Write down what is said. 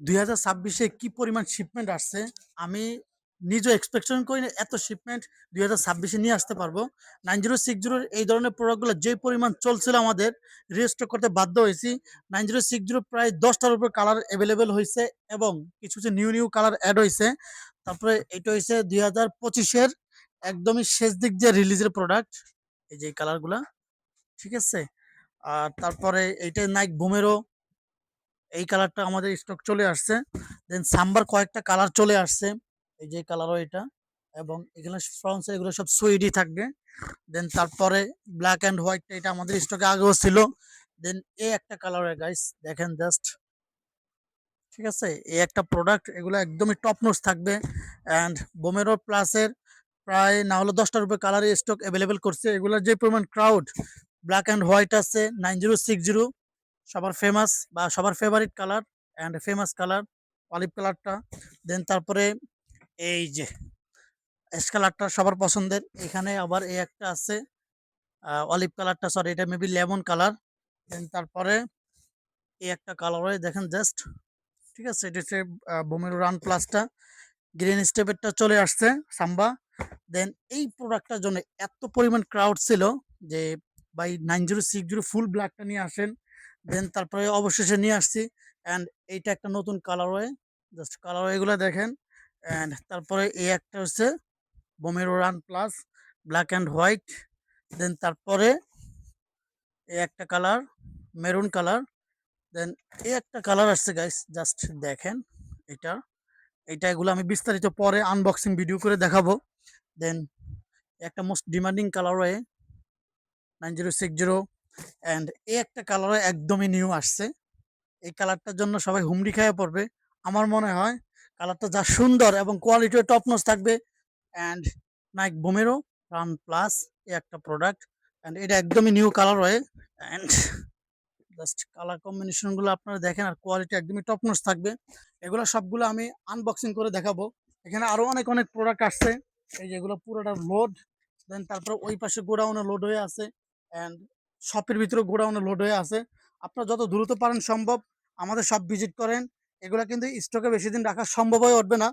2026-এ কি পরিমাণ শিপমেন্ট আসছে আমি নিজেও এক্সপেকশন করি না এত শিপমেন্ট 2026-এ নিয়ে আসতে পারবো। 9060 এই ধরনের প্রোডাক্টগুলো যে পরিমাণ চলছিল আমাদের রিস্টক করতে বাধ্য হয়েছি। 9060 প্রায় 10টার উপর কালার অ্যাভেলেবেল হয়েছে এবং কিছু কিছু নিউ নিউ কালার অ্যাড হয়েছে। তারপরে এটা হয়েছে 2025-এর একদমই শেষ দিক দিয়ে রিলিজের প্রোডাক্ট। এই যে এই কালারগুলা, ঠিক আছে। আর তারপরে এইটা নাইক বুমেরও এই কালারটা আমাদের স্টক চলে আসছে। দেন সাম্বার কয়েকটা কালার চলে আসছে, এই যে কালারও এটা। এবং এখানে ফ্রন্টস এগুলো সব সুইডি থাকবে। দেন তারপরে ব্ল্যাক অ্যান্ড হোয়াইট এটা আমাদের স্টকে আগেও ছিল। দেন এই একটা কালারের গাইস দেখেন জাস্ট, ঠিক আছে। এই একটা প্রোডাক্ট এগুলো একদমই টপ নোটস থাকবে। অ্যান্ড বোমেরো প্লাসের প্রায় না হলো 10টার উপরে কালারের স্টক অ্যাভেলেবেল করছে। এগুলোর যে পরিমাণ ক্রাউড, ব্ল্যাক অ্যান্ড হোয়াইট আছে 9060 সবার ফেমাস বা সবার favourite colour and famous colour olive কালারটা। দেন তারপরে এই যে অ্যাশ কালারটা সবার পছন্দের। এখানে আবার এই একটা আছে অলিভ কালারটা, সরি এটা মেবি লেমন কালার। দেন তারপরে এই একটা কালার দেখেন জাস্ট, ঠিক আছে। এটা হচ্ছে বোমেরো রান প্লাসটা গ্রিন স্টেপেরটা চলে আসছে সাম্বা। দেন এই প্রোডাক্টটার জন্য এত পরিমাণ ক্রাউড ছিল যে ভাই 9060 ফুল ব্ল্যাকটা নিয়ে আসেন। দেন তারপরে অবশেষে নিয়ে আসছি। অ্যান্ড এইটা একটা নতুন কালারওয়ে, জাস্ট কালারওয়ে গুলো দেখেন। অ্যান্ড তারপরে এই একটা হচ্ছে Vomero run plus black and white. Then তারপরে এই একটা কালার মেরুন কালার। দেন এই একটা কালার আসছে গাইস, জাস্ট দেখেন এটা। এটা এগুলো আমি বিস্তারিত পরে আনবক্সিং ভিডিও করে দেখাবো। দেন একটা মোস্ট ডিমান্ডিং কালারওয়ে 9060। অ্যান্ড এই একটা কালার একদমই নিউ আসছে। এই কালারটার জন্য সবাই হুমড়ি খেয়ে পড়বে আমার মনে হয়। কালারটা যা সুন্দর এবং কোয়ালিটিও টপ নচ থাকবে। And Nike Vomero run plus এই একটা প্রোডাক্ট। অ্যান্ড এটা একদমই নিউ কালার হয়। অ্যান্ড জাস্ট কালার কম্বিনেশন গুলো আপনারা দেখেন আর কোয়ালিটি একদমই টপ নচ থাকবে। এগুলো সবগুলো আমি আনবক্সিং করে দেখাবো। এখানে আরো অনেক অনেক প্রোডাক্ট আসছে, এই যেগুলো পুরোটা লোড। দেন তারপর ওই পাশে গোডাউনে লোড হয়ে আছে। অ্যান্ড শপের ভিতরে গোডাউনে লোড হয়ে আছে। আপনারা যত দ্রুত পারেন সম্ভব আমাদের শপ ভিজিট করেন। এগুলো কিন্তু স্টকে বেশি দিন রাখা সম্ভব হয়ে উঠবে না।